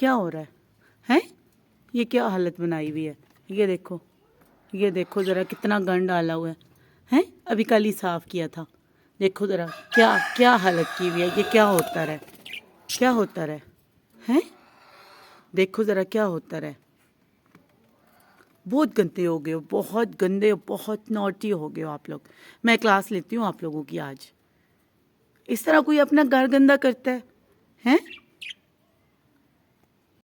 क्या हो रहा है? हैं? ये क्या हालत बनाई हुई है? ये देखो ज़रा कितना गंद डाला हुआ है। हैं? अभी कल ही साफ़ किया था। देखो ज़रा क्या क्या हालत की हुई है। ये क्या होता रहा है? क्या होता रहा है? हैं? देखो ज़रा क्या होता रहा है। बहुत गंदे हो गए हो, बहुत गंदे, बहुत नॉटी हो गए हो आप लोग। मैं क्लास लेती हूँ आप लोगों की आज। इस तरह कोई अपना घर गंदा करता है? हैं?